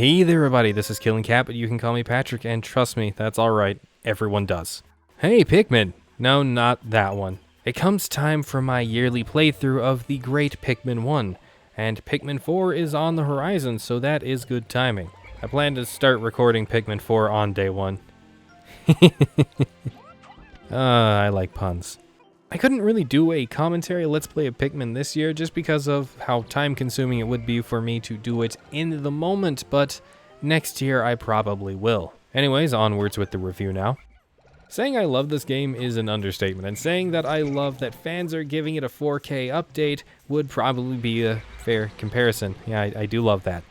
Hey there everybody, this is Killing Cat, but you can call me Patrick, and trust me, that's alright, everyone does. Hey Pikmin! No, not that one. It comes time for my yearly playthrough of the great Pikmin 1, and Pikmin 4 is on the horizon, so that is good timing. I plan to start recording Pikmin 4 on day 1. I like puns. I couldn't really do a commentary Let's Play of Pikmin this year just because of how time-consuming it would be for me to do it in the moment, but next year I probably will. Anyways, onwards with the review now. Saying I love this game is an understatement, and saying that I love that fans are giving it a 4K update would probably be a fair comparison. Yeah, I do love that.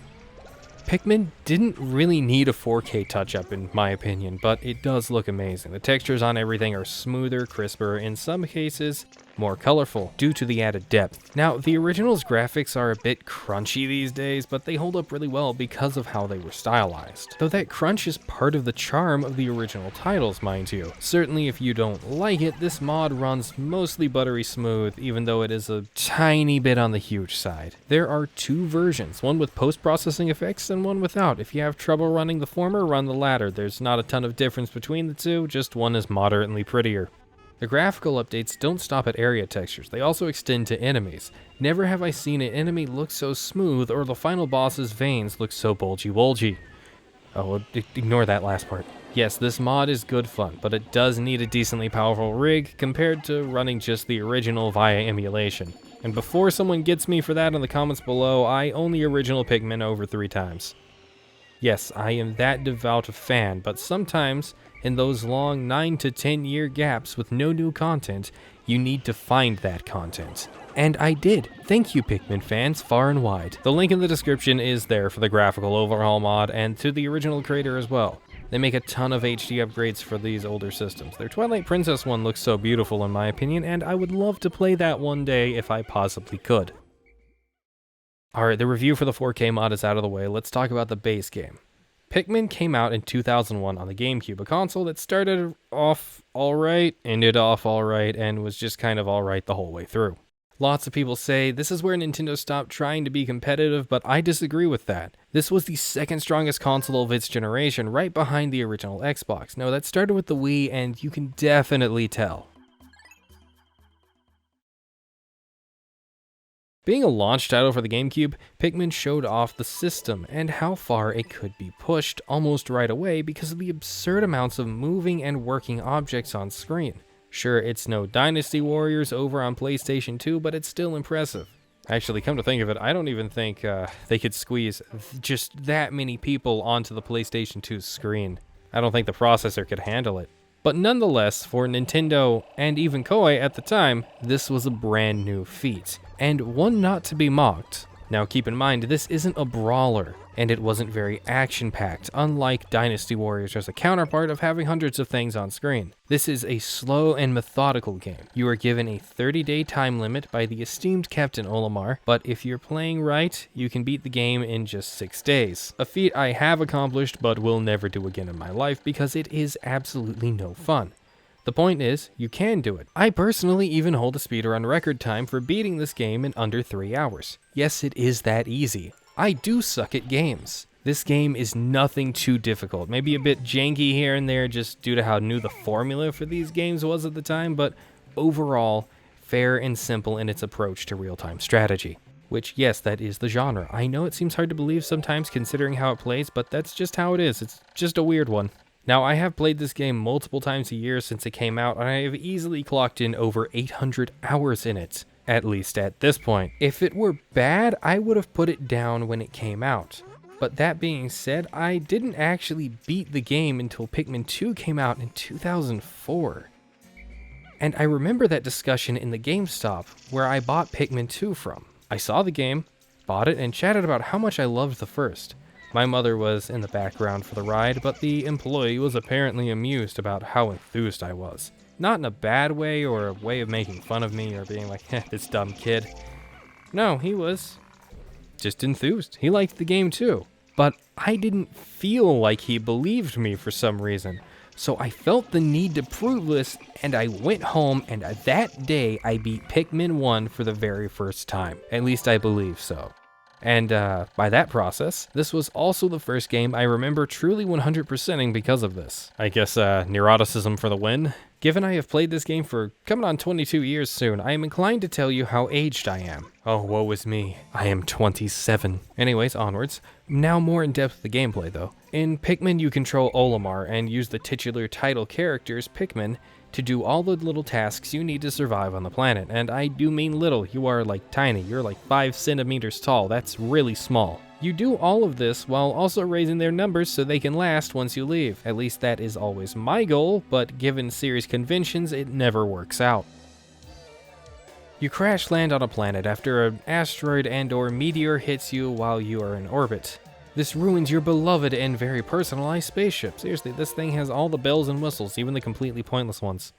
Pikmin didn't really need a 4K touch-up in my opinion, but it does look amazing. The textures on everything are smoother, crisper, in some cases more colorful due to the added depth. Now, the original's graphics are a bit crunchy these days, but they hold up really well because of how they were stylized. Though that crunch is part of the charm of the original titles, mind you. Certainly if you don't like it, this mod runs mostly buttery smooth, even though it is a tiny bit on the huge side. There are two versions, one with post-processing effects and one without. If you have trouble running the former, run the latter. There's not a ton of difference between the two, just one is moderately prettier. The graphical updates don't stop at area textures, they also extend to enemies. Never have I seen an enemy look so smooth or the final boss's veins look so bulgy-wolgy. Oh, ignore that last part. Yes, this mod is good fun, but it does need a decently powerful rig compared to running just the original via emulation. And before someone gets me for that in the comments below, I own the original Pikmin over 3 times. Yes, I am that devout a fan, but sometimes, in those long 9 to 10 year gaps with no new content, you need to find that content. And I did. Thank you, Pikmin fans, far and wide. The link in the description is there for the Graphical Overhaul mod, and to the original creator as well. They make a ton of HD upgrades for these older systems. Their Twilight Princess one looks so beautiful in my opinion, and I would love to play that one day if I possibly could. Alright, the review for the 4K mod is out of the way, let's talk about the base game. Pikmin came out in 2001 on the GameCube, a console that started off alright, ended off alright, and was just kind of alright the whole way through. Lots of people say this is where Nintendo stopped trying to be competitive, but I disagree with that. This was the second strongest console of its generation, right behind the original Xbox. No, that started with the Wii, and you can definitely tell. Being a launch title for the GameCube, Pikmin showed off the system and how far it could be pushed almost right away because of the absurd amounts of moving and working objects on screen. Sure, it's no Dynasty Warriors over on PlayStation 2, but it's still impressive. Actually, come to think of it, I don't even think they could squeeze just that many people onto the PlayStation 2's screen. I don't think the processor could handle it. But nonetheless, for Nintendo and even Koei at the time, this was a brand new feat, and one not to be mocked. Now keep in mind, this isn't a brawler, and it wasn't very action-packed, unlike Dynasty Warriors as a counterpart of having hundreds of things on screen. This is a slow and methodical game. You are given a 30-day time limit by the esteemed Captain Olimar, but if you're playing right, you can beat the game in just 6 days. A feat I have accomplished but will never do again in my life because it is absolutely no fun. The point is, you can do it. I personally even hold a speedrun record time for beating this game in under 3 hours. Yes, it is that easy. I do suck at games. This game is nothing too difficult, maybe a bit janky here and there just due to how new the formula for these games was at the time, but overall, fair and simple in its approach to real-time strategy. Which, yes, that is the genre. I know it seems hard to believe sometimes considering how it plays, but that's just how it is. It's just a weird one. Now, I have played this game multiple times a year since it came out, and I have easily clocked in over 800 hours in it, at least at this point. If it were bad, I would have put it down when it came out. But that being said, I didn't actually beat the game until Pikmin 2 came out in 2004. And I remember that discussion in the GameStop where I bought Pikmin 2 from. I saw the game, bought it, and chatted about how much I loved the first. My mother was in the background for the ride, but the employee was apparently amused about how enthused I was. Not in a bad way or a way of making fun of me or being like, this dumb kid. No, he was just enthused. He liked the game too. But I didn't feel like he believed me for some reason. So I felt the need to prove this, and I went home, and that day I beat Pikmin 1 for the very first time. At least I believe so. And by that process, this was also the first game I remember truly 100%ing because of this. I guess neuroticism for the win. Given I have played this game for coming on 22 years soon, I am inclined to tell you how aged I am. Oh, woe is me. I am 27. Anyways, onwards. Now more in depth with the gameplay though. In Pikmin you control Olimar and use the titular title characters, Pikmin, to do all the little tasks you need to survive on the planet. And I do mean little, you are like tiny, you're like 5 centimeters tall, that's really small. You do all of this while also raising their numbers so they can last once you leave. At least that is always my goal, but given series conventions, it never works out. You crash land on a planet after an asteroid and/or meteor hits you while you are in orbit. This ruins your beloved and very personalized spaceship. Seriously, this thing has all the bells and whistles, even the completely pointless ones.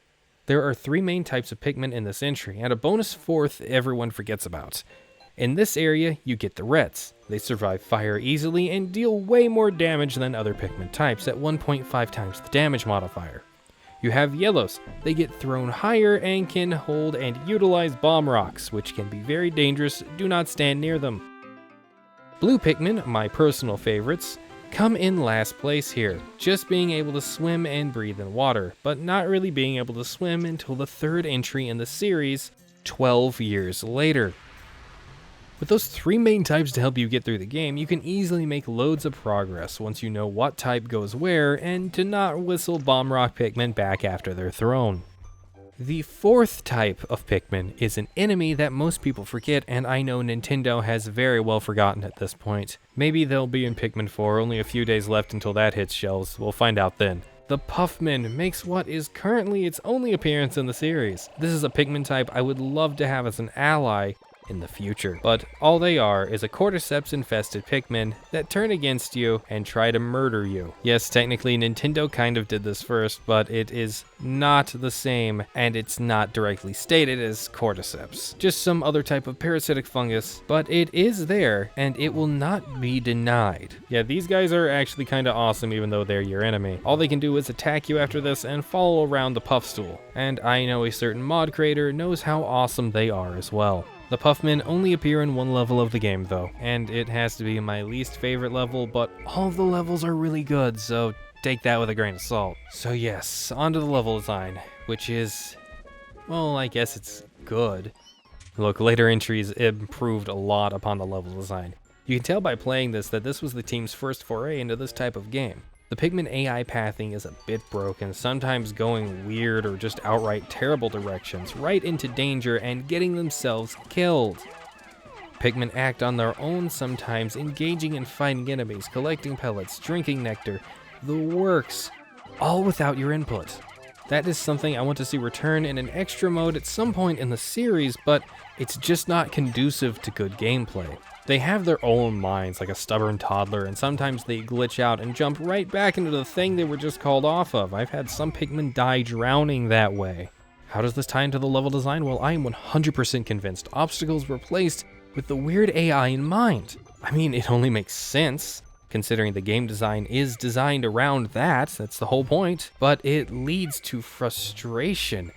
There are 3 main types of Pikmin in this entry, and a bonus 4th everyone forgets about. In this area, you get the Reds. They survive fire easily and deal way more damage than other Pikmin types at 1.5 times the damage modifier. You have Yellows. They get thrown higher and can hold and utilize bomb rocks, which can be very dangerous. Do not stand near them. Blue Pikmin, my personal favorites, come in last place here, just being able to swim and breathe in water, but not really being able to swim until the 3rd entry in the series, 12 years later. With those 3 main types to help you get through the game, you can easily make loads of progress once you know what type goes where and to not whistle Bomb Rock Pikmin back after they're thrown. The 4th type of Pikmin is an enemy that most people forget, and I know Nintendo has very well forgotten at this point. Maybe they'll be in Pikmin 4, only a few days left until that hits shelves, we'll find out then. The Puffmin makes what is currently its only appearance in the series. This is a Pikmin type I would love to have as an ally in the future, but all they are is a cordyceps infested Pikmin that turn against you and try to murder you. Yes, technically Nintendo kind of did this first, but it is not the same and it's not directly stated as cordyceps. Just some other type of parasitic fungus, but it is there and it will not be denied. Yeah, these guys are actually kind of awesome even though they're your enemy. All they can do is attack you after this and follow around the puff stool. And I know a certain mod creator knows how awesome they are as well. The Puffmen only appear in 1 level of the game though, and it has to be my least favorite level, but all the levels are really good, so take that with a grain of salt. So yes, onto the level design, which is, well, I guess it's good. Look, later entries improved a lot upon the level design. You can tell by playing this that this was the team's first foray into this type of game. The Pikmin AI pathing is a bit broken, sometimes going weird or just outright terrible directions, right into danger and getting themselves killed. Pikmin act on their own, sometimes engaging in fighting enemies, collecting pellets, drinking nectar, the works, all without your input. That is something I want to see return in an extra mode at some point in the series, but it's just not conducive to good gameplay. They have their own minds like a stubborn toddler, and sometimes they glitch out and jump right back into the thing they were just called off of. I've had some Pikmin die drowning that way. How does this tie into the level design? Well, I am 100% convinced obstacles were placed with the weird AI in mind. I mean, it only makes sense, considering the game design is designed around that, that's the whole point, but it leads to frustration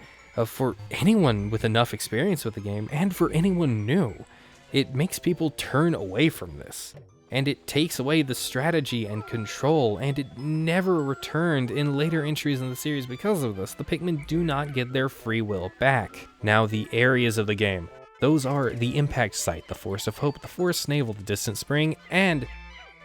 for anyone with enough experience with the game and for anyone new. It makes people turn away from this, and it takes away the strategy and control, and it never returned in later entries in the series because of this. The Pikmin do not get their free will back. Now the areas of the game. Those are the Impact Site, the Forest of Hope, the Forest Navel, the Distant Spring, and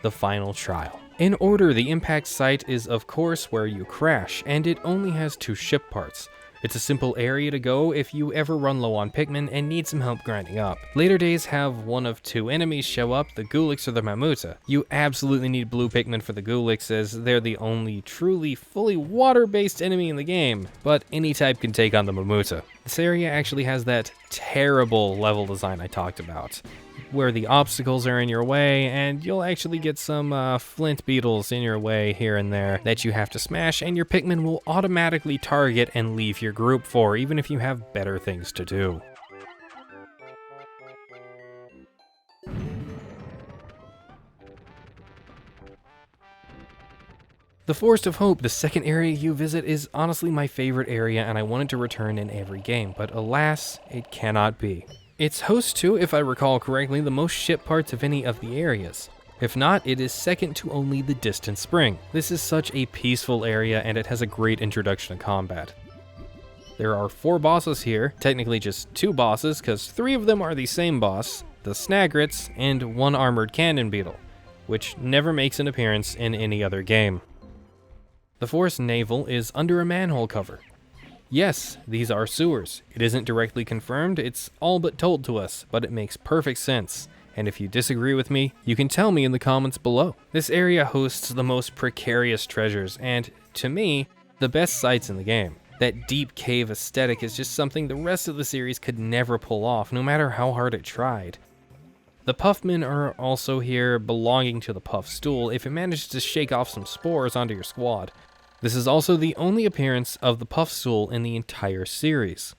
the Final Trial. In order, the Impact Site is of course where you crash, and it only has 2 ship parts. It's a simple area to go if you ever run low on Pikmin and need some help grinding up. Later days have 1 of 2 enemies show up, the Gulix or the Mamuta. You absolutely need blue Pikmin for the Gulix as they're the only truly fully water-based enemy in the game, but any type can take on the Mamuta. This area actually has that terrible level design I talked about, where the obstacles are in your way, and you'll actually get some flint beetles in your way here and there that you have to smash, and your Pikmin will automatically target and leave your group for, even if you have better things to do. The Forest of Hope, the second area you visit, is honestly my favorite area, and I wanted to return in every game, but alas, it cannot be. It's host to, if I recall correctly, the most ship parts of any of the areas. If not, it is second to only the Distant Spring. This is such a peaceful area, and it has a great introduction to combat. There are 4 bosses here, technically just 2 bosses, because 3 of them are the same boss, the Snagrets, and 1 armored cannon beetle, which never makes an appearance in any other game. The Forest Navel is under a manhole cover. Yes, these are sewers. It isn't directly confirmed, it's all but told to us, but it makes perfect sense. And if you disagree with me, you can tell me in the comments below. This area hosts the most precarious treasures, and, to me, the best sights in the game. That deep cave aesthetic is just something the rest of the series could never pull off, no matter how hard it tried. The Puffmen are also here, belonging to the Puff Stool if it manages to shake off some spores onto your squad. This is also the only appearance of the Puff Stool in the entire series,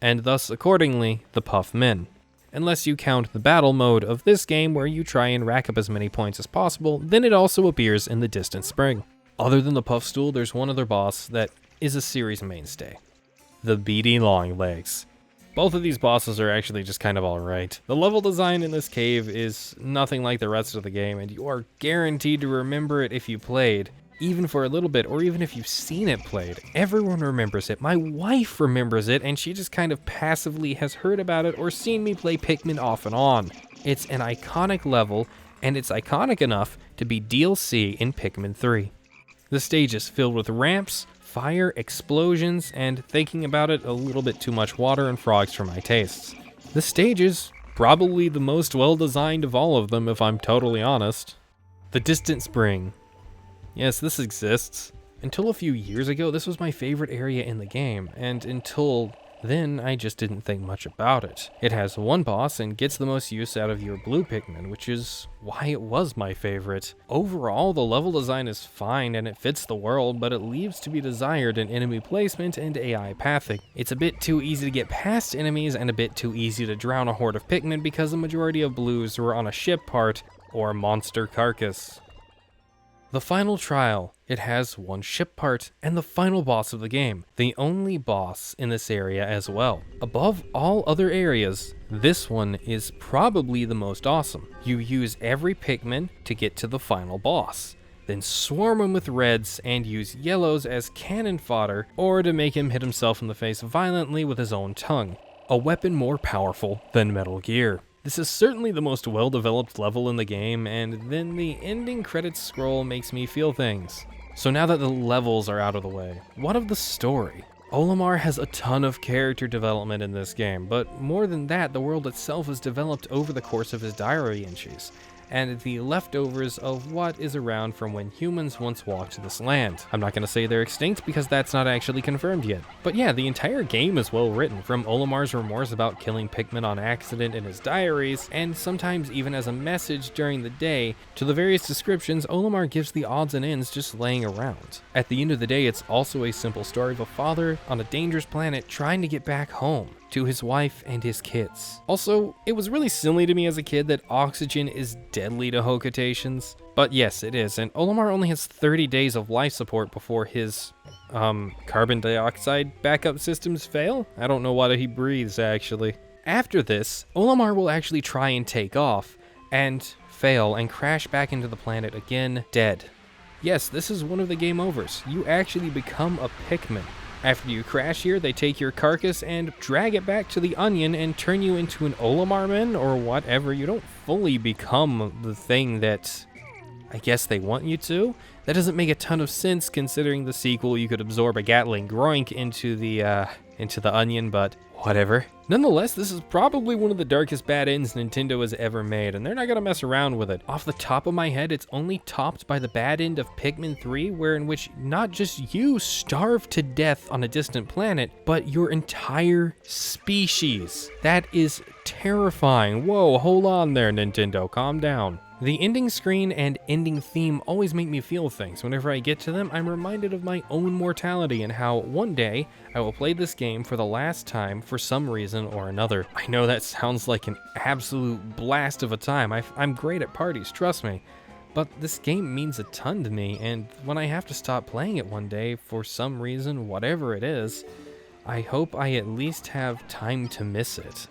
and thus, accordingly, the Puffmen. Unless you count the battle mode of this game where you try and rack up as many points as possible, then it also appears in the Distant Spring. Other than the Puff Stool, there's one other boss that is a series mainstay. The Beady Longlegs. Both of these bosses are actually just kind of alright. The level design in this cave is nothing like the rest of the game, and you are guaranteed to remember it if you played, even for a little bit, or even if you've seen it played. Everyone remembers it. My wife remembers it, and she just kind of passively has heard about it or seen me play Pikmin off and on. It's an iconic level, and it's iconic enough to be DLC in Pikmin 3. The stage is filled with ramps, fire, explosions, and, thinking about it, a little bit too much water and frogs for my tastes. The stage is probably the most well-designed of all of them, if I'm totally honest. The Distant Spring. Yes, this exists. Until a few years ago, this was my favorite area in the game, and until then, I just didn't think much about it. It has 1 boss and gets the most use out of your blue Pikmin, which is why it was my favorite. Overall, the level design is fine and it fits the world, but it leaves to be desired in enemy placement and AI pathing. It's a bit too easy to get past enemies and a bit too easy to drown a horde of Pikmin because the majority of blues were on a ship part or monster carcass. The final trial. It has 1 ship part and the final boss of the game, the only boss in this area as well. Above all other areas, this one is probably the most awesome. You use every Pikmin to get to the final boss, then swarm him with reds and use yellows as cannon fodder or to make him hit himself in the face violently with his own tongue, a weapon more powerful than Metal Gear. This is certainly the most well-developed level in the game, and then the ending credits scroll makes me feel things. So now that the levels are out of the way, what of the story? Olimar has a ton of character development in this game, but more than that, the world itself is developed over the course of his diary entries, and the leftovers of what is around from when humans once walked this land. I'm not going to say they're extinct because that's not actually confirmed yet. But yeah, the entire game is well written, from Olimar's remorse about killing Pikmin on accident in his diaries, and sometimes even as a message during the day, to the various descriptions Olimar gives the odds and ends just laying around. At the end of the day, it's also a simple story of a father on a dangerous planet trying to get back home to his wife and his kids. Also, it was really silly to me as a kid that oxygen is deadly to Hokatations. But yes, it is, and Olimar only has 30 days of life support before his, carbon dioxide backup systems fail? I don't know what he breathes, actually. After this, Olimar will actually try and take off, and fail and crash back into the planet again, dead. Yes, this is one of the game overs. You actually become a Pikmin. After you crash here, they take your carcass and drag it back to the Onion and turn you into an Olimarman or whatever. You don't fully become the thing that I guess they want you to. That doesn't make a ton of sense considering the sequel you could absorb a Gatling Groink into the Onion, but whatever. Nonetheless, this is probably one of the darkest bad ends Nintendo has ever made, and they're not gonna mess around with it. Off the top of my head, it's only topped by the bad end of Pikmin 3, in which not just you starve to death on a distant planet, but your entire species. That is terrifying. Whoa, hold on there, Nintendo, calm down. The ending screen and ending theme always make me feel things. Whenever I get to them, I'm reminded of my own mortality and how one day I will play this game for the last time for some reason or another. I know that sounds like an absolute blast of a time. I'm great at parties, trust me. But this game means a ton to me, and when I have to stop playing it one day for some reason, whatever it is, I hope I at least have time to miss it.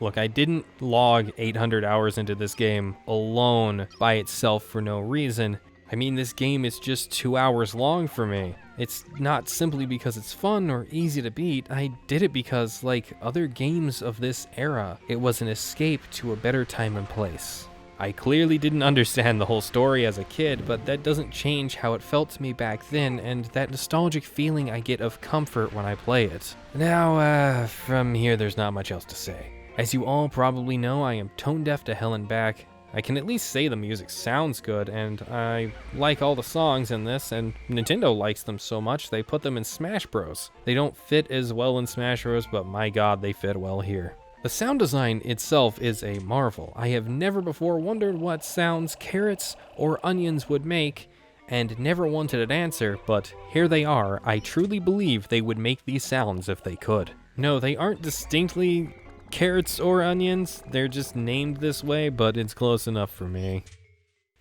Look, I didn't log 800 hours into this game alone by itself for no reason. I mean, this game is just 2 hours long for me. It's not simply because it's fun or easy to beat. I did it because, like other games of this era, it was an escape to a better time and place. I clearly didn't understand the whole story as a kid, but that doesn't change how it felt to me back then and that nostalgic feeling I get of comfort when I play it. Now, from here there's not much else to say. As you all probably know, I am tone deaf to hell and back. I can at least say the music sounds good, and I like all the songs in this, and Nintendo likes them so much they put them in Smash Bros. They don't fit as well in Smash Bros, but my god, they fit well here. The sound design itself is a marvel. I have never before wondered what sounds carrots or onions would make, and never wanted an answer, but here they are. I truly believe they would make these sounds if they could. No, they aren't distinctly carrots or onions, they're just named this way, but it's close enough for me.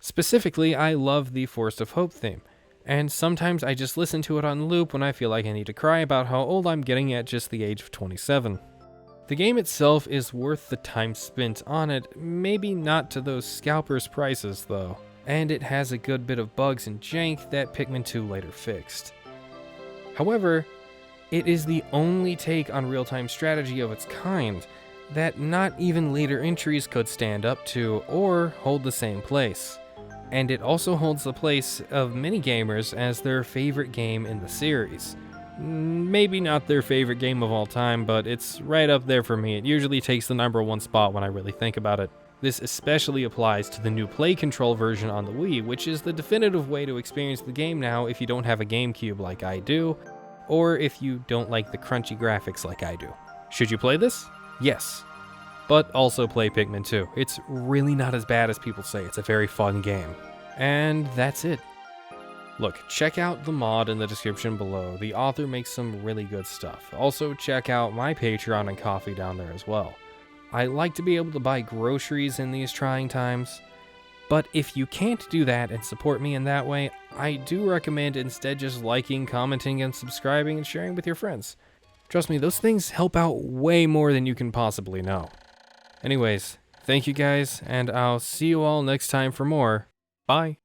Specifically, I love the Forest of Hope theme, and sometimes I just listen to it on loop when I feel like I need to cry about how old I'm getting at just the age of 27. The game itself is worth the time spent on it, maybe not to those scalpers' prices though, and it has a good bit of bugs and jank that Pikmin 2 later fixed. However, it is the only take on real-time strategy of its kind that not even later entries could stand up to or hold the same place. And it also holds the place of many gamers as their favorite game in the series. Maybe not their favorite game of all time, but it's right up there for me. It usually takes the #1 spot when I really think about it. This especially applies to the new Play Control version on the Wii, which is the definitive way to experience the game now if you don't have a GameCube like I do, or if you don't like the crunchy graphics like I do. Should you play this? Yes. But also play Pikmin 2. It's really not as bad as people say. It's a very fun game. And that's it. Look, check out the mod in the description below. The author makes some really good stuff. Also, check out my Patreon and Ko-fi down there as well. I like to be able to buy groceries in these trying times, but if you can't do that and support me in that way, I do recommend instead just liking, commenting, and subscribing and sharing with your friends. Trust me, those things help out way more than you can possibly know. Anyways, thank you guys, and I'll see you all next time for more. Bye.